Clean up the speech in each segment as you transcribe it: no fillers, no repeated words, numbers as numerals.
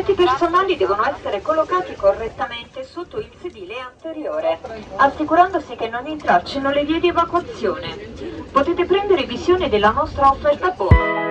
oggetti personali devono essere collocati correttamente sotto il sedile anteriore, assicurandosi che non intraccino le vie di evacuazione. Potete prendere visione della nostra offerta bonus.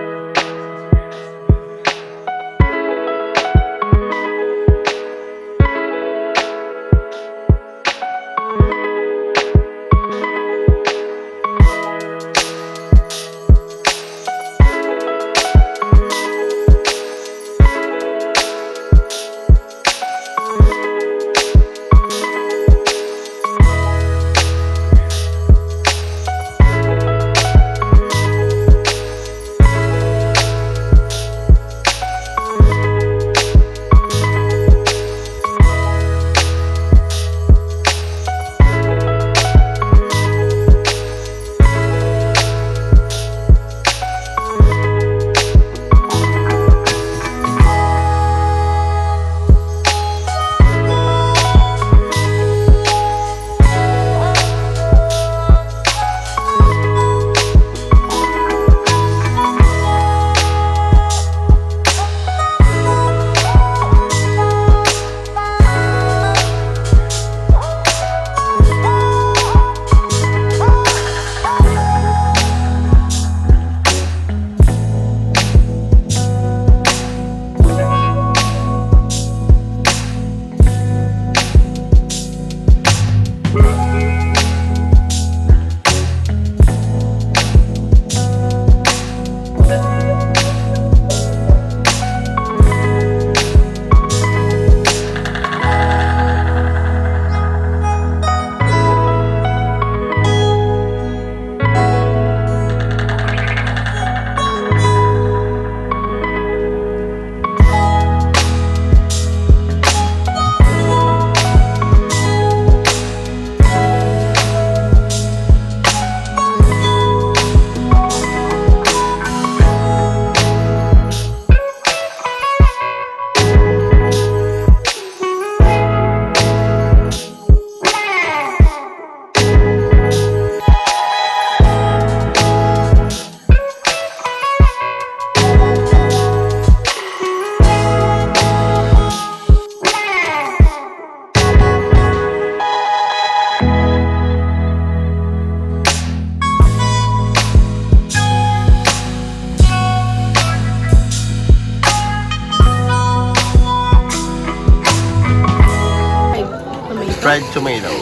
Fried tomato.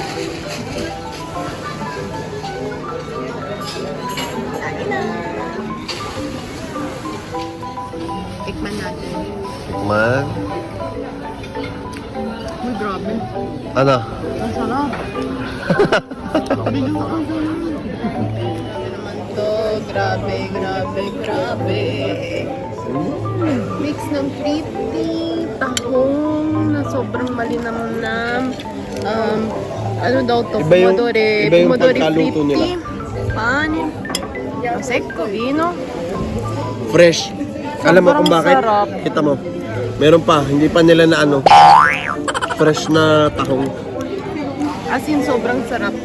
Tikman natin. Tikman. Uy, grabe. Ano? Ang sarap. Grabe naman to. Grabe, grabe, grabe. Mix ng crispy, tahong na sobrang malinamnam. Ano daw to? Iba yung Pomodori pagkaluto nila. crispy. Panin. Secco, vino. Fresh. Alam mo kung Sobrang bakit? sarap. Kita mo. Meron pa. Hindi pa nila na ano. Fresh na tahong. As in, sobrang sarap.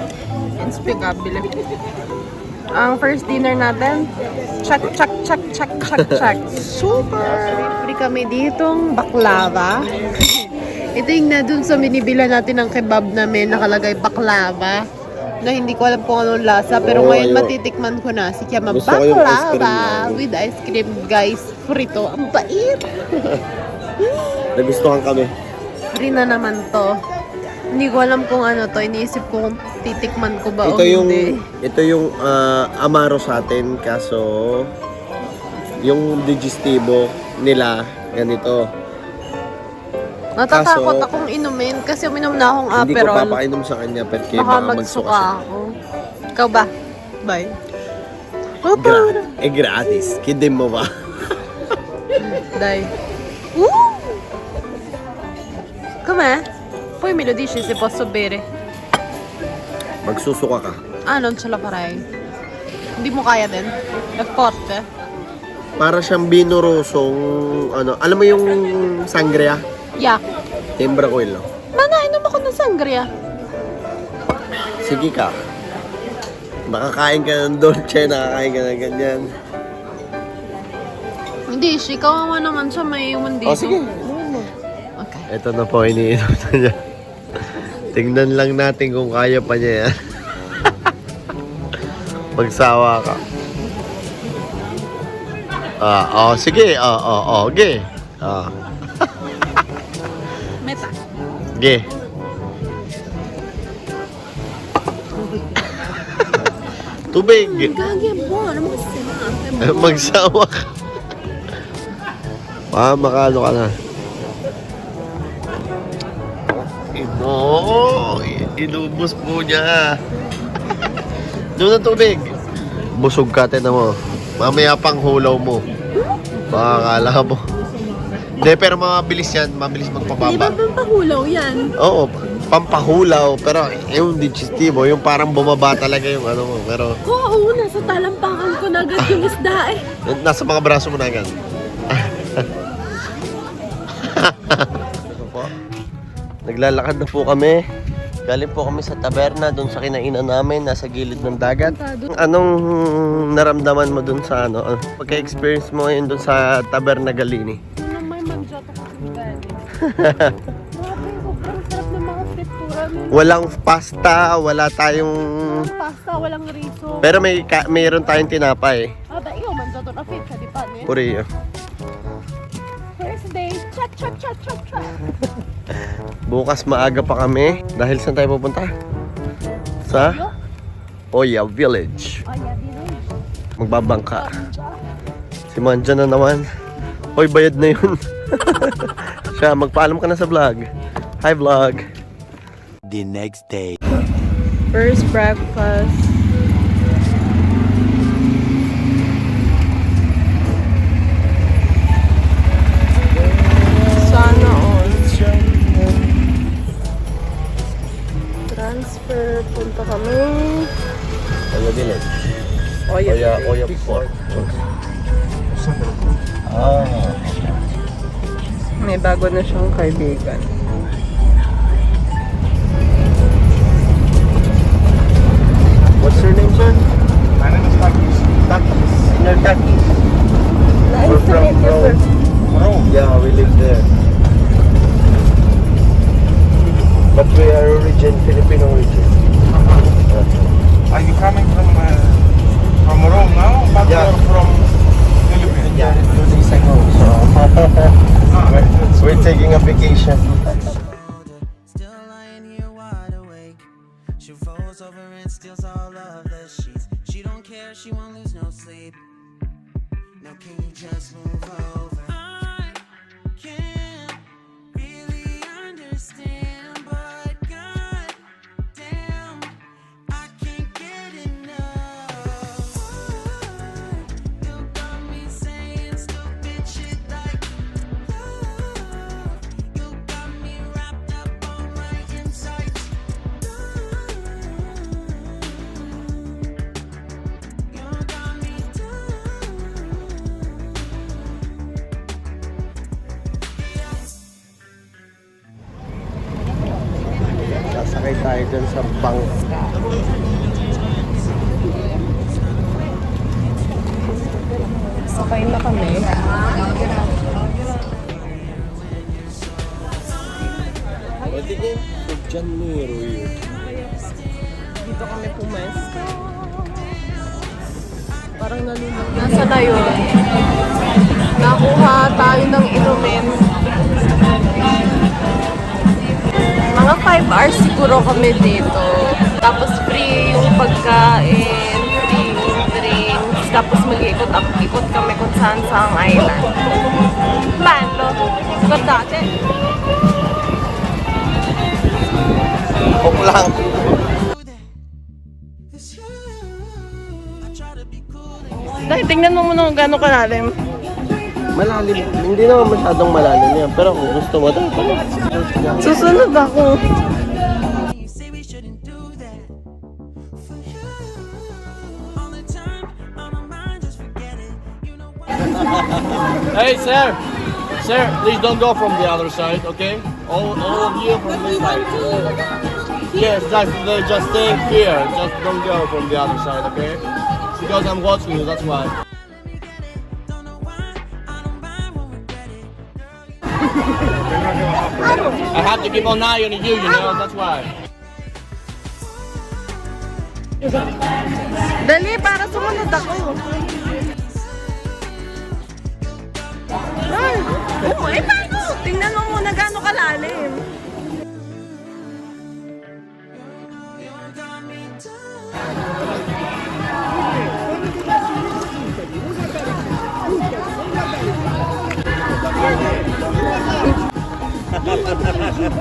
Inspicable. Ang first dinner natin, chak. Super! Free kami ditong baklava. Ito yung na dun sa binibila natin ng kebab namin, nakalagay baklava. Na hindi ko alam kung anong lasa, pero ngayon matitikman ko na. Si Kiama, Gusto ko yung ice cream baklava na. with ice cream, guys. Frito. Ang bait! Nagustuhan kami. Free na naman to. Hindi ko alam kung ano to. Iniisip ko kung titikman ko ba o hindi. Ito yung amaro sa atin. Kaso, yung digestivo nila, ganito. Natatakot akong inumin kasi uminom na akong Hindi ko Aperol. papainom sa kanya perché Baka baka magsuka magsuka siya. ako. Ikaw ba? Bye. Gratis. Kidding mo ba? Dai. Woo! Com'è? Poi me lo dici se posso bere. Magsusuka ka. Ah, non ce la farei. Hindi mo kaya din? È forte? Para siyang binurosong, ano, alam mo yung sangria? Yeah. Timbra ko ilo. Mana, inom ako ng sangria. Sige ka. Nakakain ka ng dolce, nakakain ka ng ganyan. Hindi, kawawa naman siya, may iwan dito. O sige. Ito na po, iniinom na niya. Tingnan lang natin kung kaya pa niya yan. Magsawa ka. Sige. Okay. Meta. Sige. Tubig. Gagi po, ano mo sila? Magsawa ka. Makano ka na. Inubos po niya. Doon ang tubig. Busog ka, tinan mo. Mamaya pang hulaw mo. Makakala mo. Hindi, pero mabilis yan. Mabilis Di ba magpababa. pampahulaw yan? Oo, pampahulaw. Pero yung digestivo, yung parang bumaba talaga yung ano mo. Pero Oo, nasa talampakan ko na agad yung isda eh. nasa mga braso mo na agad. Ito po. Naglalakad na po kami. Galing po kami sa taberna doon sa kinainan namin, nasa gilid ng dagat. Anong naramdaman mo doon sa ano? Pagka-experience mo ngayon doon sa taberna Galini? Nung may manjoto ko sa galing. Grabe, sobrang sarap ng mga fritura nila. Walang pasta, wala tayong... Walang pasta, walang riso. Pero mayroon tayong tinapay. Da iyo, manjoto na fit sa dipan eh. Puriyo. First day, chat. Bukas maaga pa kami. Dahil saan tayo pupunta? Sa Oya Village. Ay, yabi Magbabangka. Si Manja na naman. Hoy, bayad na yun. Siya, magpaalam ka na sa vlog. Hi vlog. The next day. First breakfast. Sana all. Transfer. Punta kami. Oya Village. Oya Port. May bago na siyang kaibigan. What's your name, sir? My name is Takis. Takis. Senior Takis. We're from Rome. Rome. Yeah, we live there. But we are Filipino origin. Are you coming from Rome now? But Yeah. you're from Philippines. Yeah, 2 days ago. So, we're taking a vacation. Still lying here wide awake. She rolls over and steals all of the sheets. She don't care, she won't lose no sleep. Now can you just move over? I can't really understand, but god damn, I can't get enough. You got me saying stupid shit like love. You got me wrapped up on my insides. You got me Sasakay tayo dyan sa bangka. Sakay na kami. Pwede kayo Janeiro yun. Dito kami pumesto. Parang nalulung. Nasa na yun? Nakuha tayo ng inumin. Mga 5 hours siguro kami dito. Tapos free yung pagkain, free yung drinks. Tapos mag-ikot kami kung saan sa ang island. Bando. Gandate. Kung lang. It's you. I try to be cool and Dahil tingnan mo muna kung gano'ng kalalim. Malalim. Hindi naman masyadong malalim yan. Pero kung gusto mo, tayo. Susunod ako. you say we shouldn't do that. For you, all the time on my mind, just forget it. You know what? Hey, sir! Sir, please don't go from the other side, okay? All of you from this side. Yes, just stay here. Just don't go from the other side, okay? Because I'm watching you, that's why. Let me get it. Don't know why, I don't mind, won't regret it. Girl, you I have to keep an eye on you, you know, that's why. Dali, para sumunod ako. Ay, oh, eh paano? Tingnan mo muna gaano kalalim.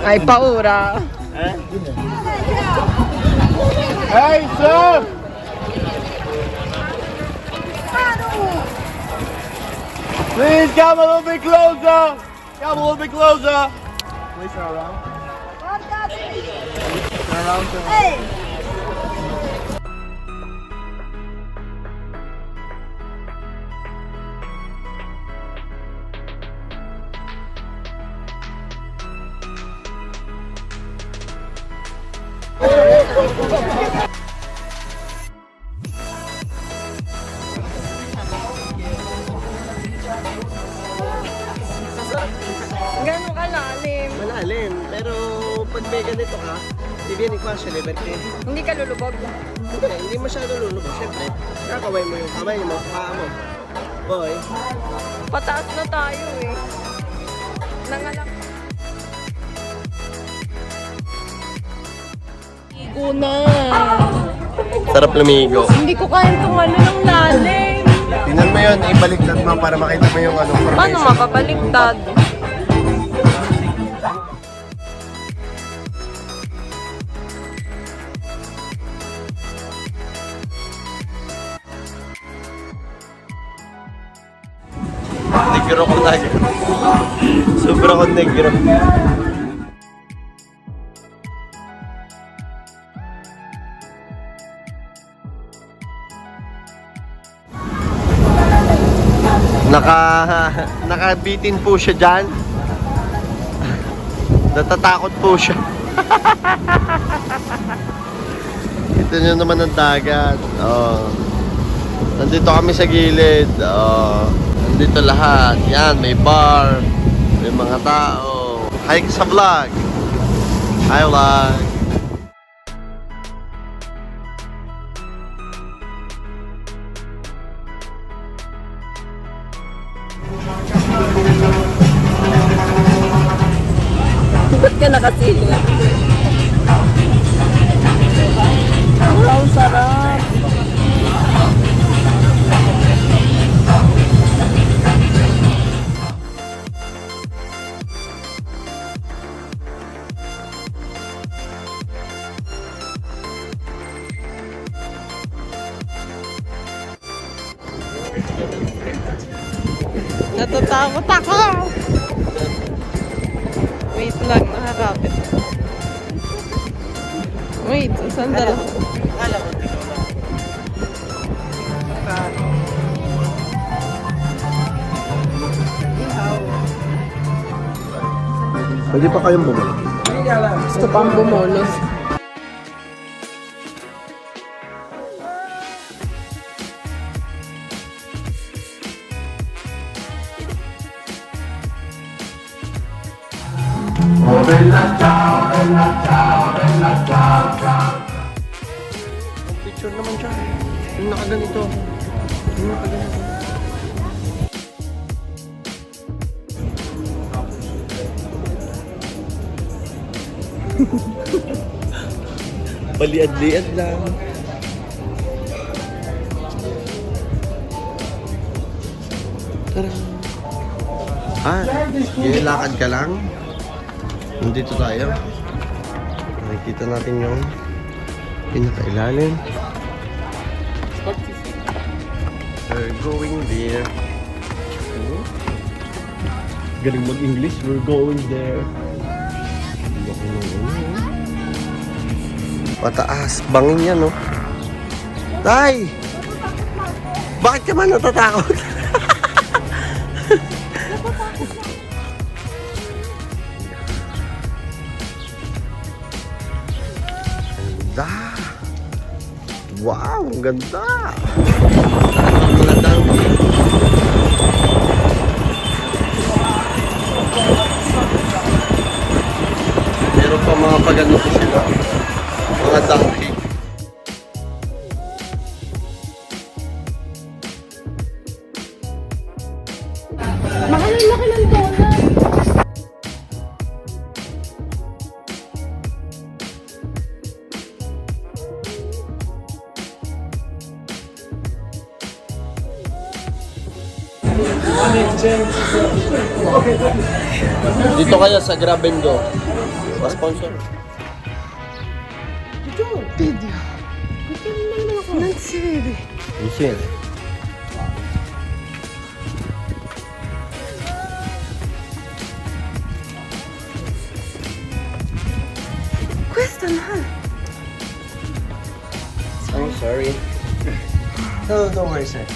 Ay, paura. Hey, sir! Please come a little bit closer! Come a little bit closer! Please turn around. Turn around, turn around. Gaano kalalim? Malalim, pero pag may ganito ka, bibigyan ko siya liberty. Hindi ka lulubog. Hindi masyado lulubog, syempre. Kakaway mo yung kamay mo, paa mo. Boy. Pataas na tayo eh. Nangalak. Igo na. Sarap lumigo. Hindi ko kaya tumalo ng lalim. Tingnan mo yun, ibaliktad mo para makita mo yung Paano formation. makabaliktad? Negro ko lagi. Super ako negro. Nakabitin po siya dyan. Natatakot po siya. Ito nyo naman ang dagat. Oh. Nandito kami sa gilid. Oh. Nandito lahat. Yan, may bar. May mga tao. Hi sa vlog. Hi vlog. Ba't ka nakasili? Wow, sarap. Natatakot ako. Wait lang, nakakapit. Wait, sandal. Pwede pa kayong bumalik. Gusto pang bumulos. Picture naman siya. Yung nakaganito. Yung nakaganito. Paliad-liad lang. Tara. Yung lakad ka lang. Nandito tayo. Nakikita natin yung pinakailalim. We're going there. Galing mag-English. We're going there. Pataas. Bangin yan, no? Tay! Bakit ka man natatakot? Ganda! Wow! Ang ganda! Maladang. Meron pa mga pagano po sila. Mga donkey. Mahal ang laki ng donut. Dito kaya sa Grab and Go. Pa-sponsor. Video. Nagsiri. Michelle. Questa mahal. I'm sorry. No, don't worry, sir.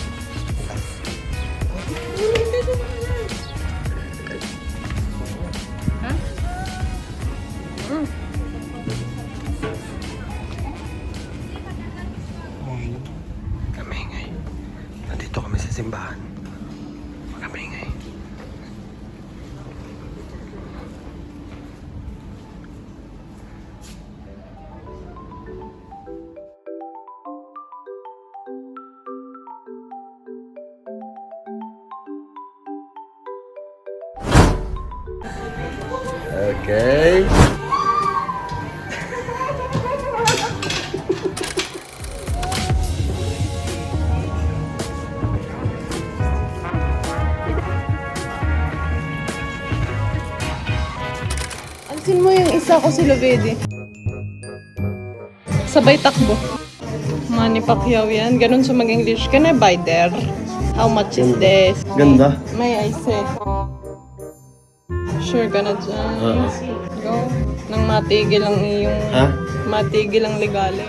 Kamingay. Nandito kami sa simbahan. Kamingay. Okay. Ansin mo yung isa ko si Lovedy. Sabay takbo. Manny Pacquiao yan. Ganun siya mag-English. Can I buy there? How much is this? Ganda. May I say? Sure ka na dyan. Go. Nang matigil ang iyong... Ha? Matigil ang ligaling.